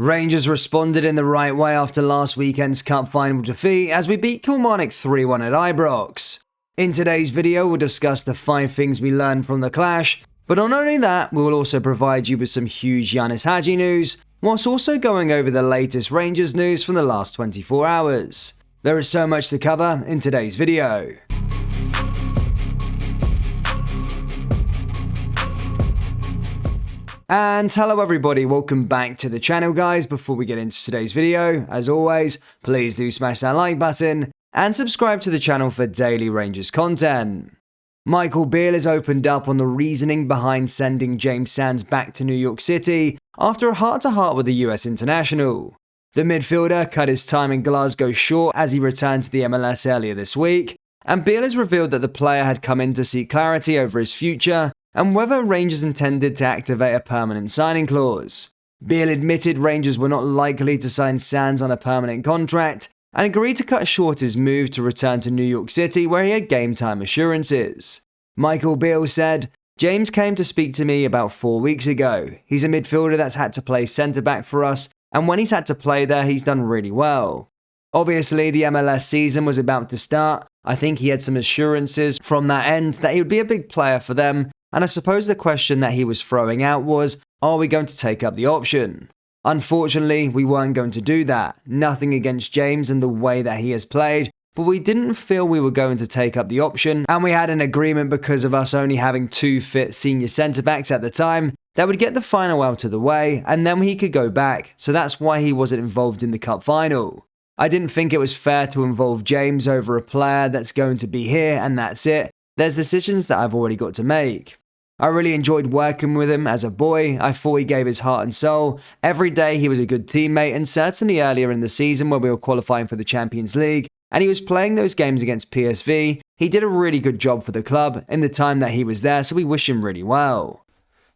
Rangers responded in the right way after last weekend's cup final defeat as we beat Kilmarnock 3-1 at Ibrox. In today's video, we'll discuss the 5 things we learned from the clash, but not only that, we will also provide you with some huge Ianis Hagi news, whilst also going over the latest Rangers news from the last 24 hours. There is so much to cover in today's video. And hello everybody, welcome back to the channel guys. Before we get into today's video, as always, please do smash that like button and subscribe to the channel for daily Rangers content. Michael Beale has opened up on the reasoning behind sending James Sands back to New York City after a heart-to-heart with the US international. The midfielder cut his time in Glasgow short as he returned to the MLS earlier this week, and Beale has revealed that the player had come in to seek clarity over his future and whether Rangers intended to activate a permanent signing clause. Beale admitted Rangers were not likely to sign Sands on a permanent contract and agreed to cut short his move to return to New York City where he had game time assurances. Michael Beale said, "James came to speak to me about 4 weeks ago. He's a midfielder that's had to play centre-back for us, and when he's had to play there, he's done really well. Obviously, the MLS season was about to start. I think he had some assurances from that end that he would be a big player for them, and I suppose the question that he was throwing out was, are we going to take up the option? Unfortunately, we weren't going to do that. Nothing against James and the way that he has played, but we didn't feel we were going to take up the option, and we had an agreement because of us only having 2 fit senior centre-backs at the time that would get the final out of the way, and then he could go back, so that's why he wasn't involved in the cup final. I didn't think it was fair to involve James over a player that's going to be here and that's it. There's decisions that I've already got to make. I really enjoyed working with him as a boy. I thought he gave his heart and soul. Every day he was a good teammate, and certainly earlier in the season when we were qualifying for the Champions League and he was playing those games against PSV, he did a really good job for the club in the time that he was there, so we wish him really well."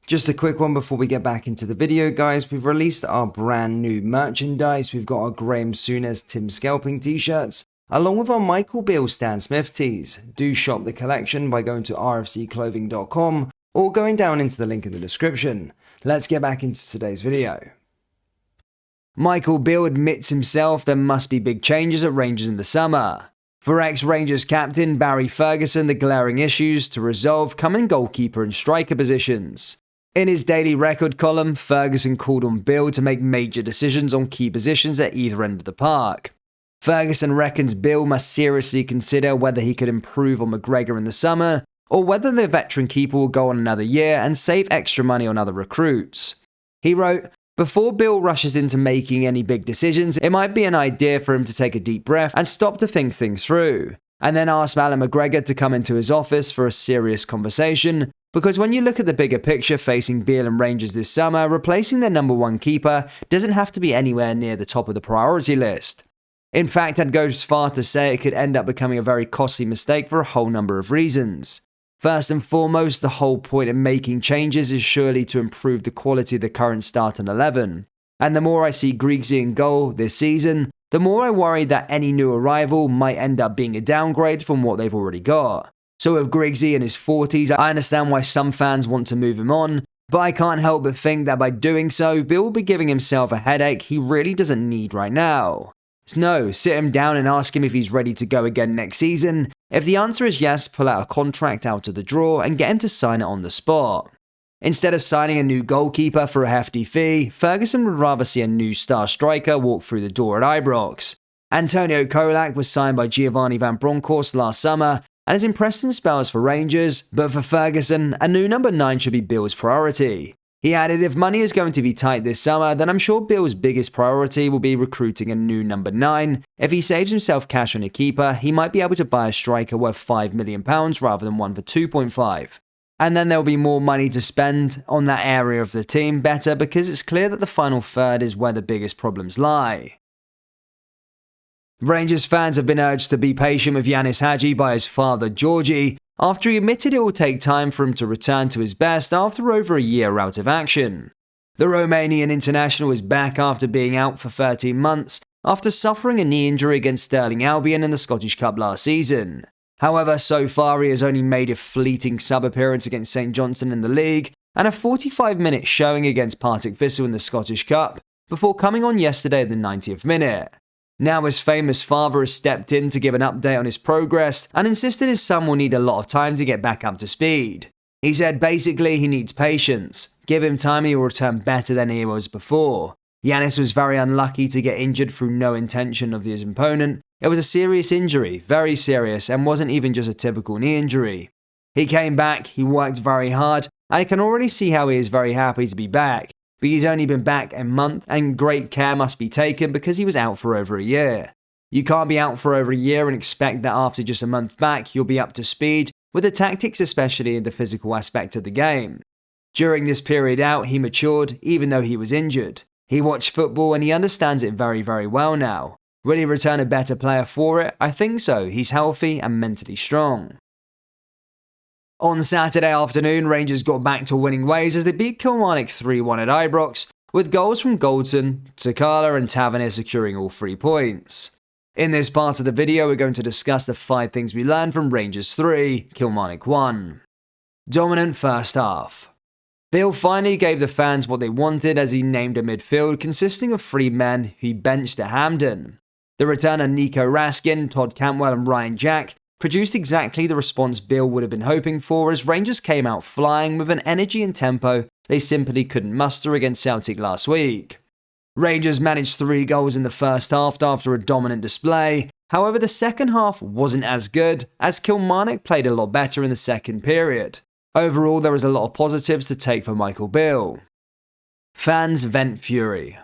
Just a quick one before we get back into the video guys, we've released our brand new merchandise. We've got our Graham Souness Tim Scalping t-shirts, along with our Michael Beale Stan Smith tees. Do shop the collection by going to rfcclothing.com or going down into the link in the description. Let's get back into today's video. Michael Beale admits himself there must be big changes at Rangers in the summer. For ex-Rangers captain Barry Ferguson, the glaring issues to resolve come in goalkeeper and striker positions. In his daily record column, Ferguson called on Beale to make major decisions on key positions at either end of the park. Ferguson reckons Beale must seriously consider whether he could improve on McGregor in the summer, or whether the veteran keeper will go on another year and save extra money on other recruits. He wrote, "Before Beale rushes into making any big decisions, it might be an idea for him to take a deep breath and stop to think things through, and then ask Alan McGregor to come into his office for a serious conversation, because when you look at the bigger picture facing Beale and Rangers this summer, replacing their number 1 keeper doesn't have to be anywhere near the top of the priority list. In fact, I'd go as far to say it could end up becoming a very costly mistake for a whole number of reasons. First and foremost, the whole point of making changes is surely to improve the quality of the current starting 11. And the more I see Griggsy in goal this season, the more I worry that any new arrival might end up being a downgrade from what they've already got. So with Griggsy in his 40s, I understand why some fans want to move him on, but I can't help but think that by doing so, Bill will be giving himself a headache he really doesn't need right now. No, sit him down and ask him if he's ready to go again next season. If the answer is yes, pull out a contract out of the drawer and get him to sign it on the spot. Instead of signing a new goalkeeper for a hefty fee, Ferguson would rather see a new star striker walk through the door at Ibrox. Antonio Kolak was signed by Giovanni Van Bronckhorst last summer and has impressed in spells for Rangers, but for Ferguson, a new number 9 should be Beale's priority. He added, if money is going to be tight this summer, then I'm sure Beale's biggest priority will be recruiting a new number 9. If he saves himself cash on a keeper, he might be able to buy a striker worth £5 million rather than one for 2.5. And then there will be more money to spend on that area of the team better, because it's clear that the final third is where the biggest problems lie. Rangers fans have been urged to be patient with Yanis Hagi by his father Georgie, after he admitted it will take time for him to return to his best after over a year out of action. The Romanian international is back after being out for 13 months after suffering a knee injury against Stirling Albion in the Scottish Cup last season. However, so far he has only made a fleeting sub-appearance against St Johnstone in the league and a 45-minute showing against Partick Thistle in the Scottish Cup, before coming on yesterday at the 90th minute. Now his famous father has stepped in to give an update on his progress and insisted his son will need a lot of time to get back up to speed. He said basically he needs patience. Give him time, he will return better than he was before. Yanis was very unlucky to get injured through no intention of his opponent. It was a serious injury, very serious, and wasn't even just a typical knee injury. He came back, he worked very hard, and I can already see how he is very happy to be back. But he's only been back a month, and great care must be taken because he was out for over a year. You can't be out for over a year and expect that after just a month back you'll be up to speed, with the tactics especially in the physical aspect of the game. During this period out, he matured, even though he was injured. He watched football and he understands it very, very well now. Will he return a better player for it? I think so. He's healthy and mentally strong. On Saturday afternoon, Rangers got back to winning ways as they beat Kilmarnock 3-1 at Ibrox, with goals from Goldson, Takala and Tavernier securing all 3 points. In this part of the video, we're going to discuss the 5 things we learned from Rangers 3, Kilmarnock 1. Dominant first half. Bill finally gave the fans what they wanted as he named a midfield consisting of 3 men who he benched at Hampden. The return of Nico Raskin, Todd Cantwell and Ryan Jack produced exactly the response Bill would have been hoping for as Rangers came out flying with an energy and tempo they simply couldn't muster against Celtic last week. Rangers managed 3 goals in the first half after a dominant display. However, the second half wasn't as good as Kilmarnock played a lot better in the second period. Overall, there is a lot of positives to take for Michael Beale. Fans vent fury.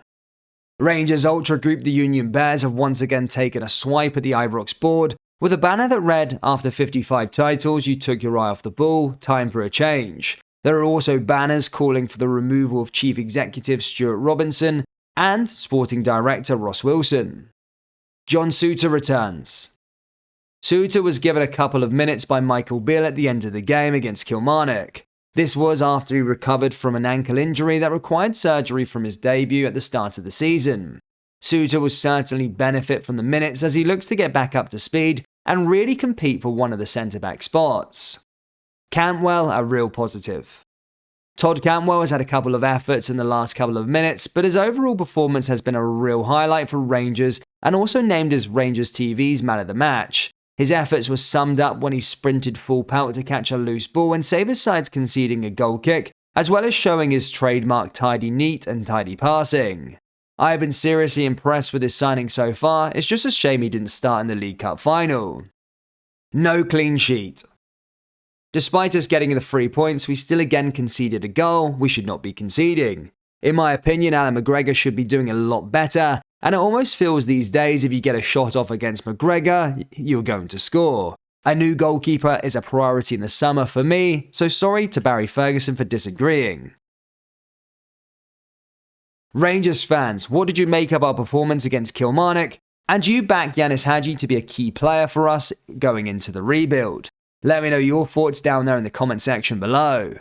Rangers Ultra Group the Union Bears have once again taken a swipe at the Ibrox board with a banner that read, "After 55 titles, you took your eye off the ball, time for a change." There are also banners calling for the removal of Chief Executive Stuart Robinson and Sporting Director Ross Wilson. John Souttar returns. Souttar was given a couple of minutes by Michael Beale at the end of the game against Kilmarnock. This was after he recovered from an ankle injury that required surgery from his debut at the start of the season. Souttar will certainly benefit from the minutes as he looks to get back up to speed and really compete for one of the centre-back spots. Cantwell, a real positive. Todd Cantwell has had a couple of efforts in the last couple of minutes, but his overall performance has been a real highlight for Rangers and also named as Rangers TV's man of the match. His efforts were summed up when he sprinted full pelt to catch a loose ball and save his sides conceding a goal kick, as well as showing his trademark tidy passing. I have been seriously impressed with his signing so far, it's just a shame he didn't start in the League Cup final. No clean sheet. Despite us getting the 3 points, we still again conceded a goal we should not be conceding. In my opinion, Alan McGregor should be doing a lot better, and it almost feels these days if you get a shot off against McGregor, you're going to score. A new goalkeeper is a priority in the summer for me, so sorry to Barry Ferguson for disagreeing. Rangers fans, what did you make of our performance against Kilmarnock? And do you back Ianis Hagi to be a key player for us going into the rebuild? Let me know your thoughts down there in the comment section below.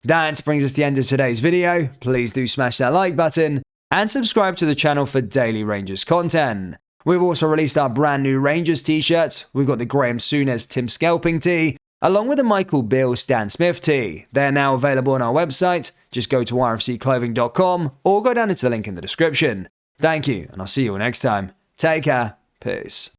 That brings us to the end of today's video. Please do smash that like button and subscribe to the channel for daily Rangers content. We've also released our brand new Rangers t-shirts. We've got the Graham Souness Tim Skelping tee, along with the Michael Beale Stan Smith tee. They're now available on our website. Just go to rfcclothing.com or go down into the link in the description. Thank you, and I'll see you all next time. Take care. Peace.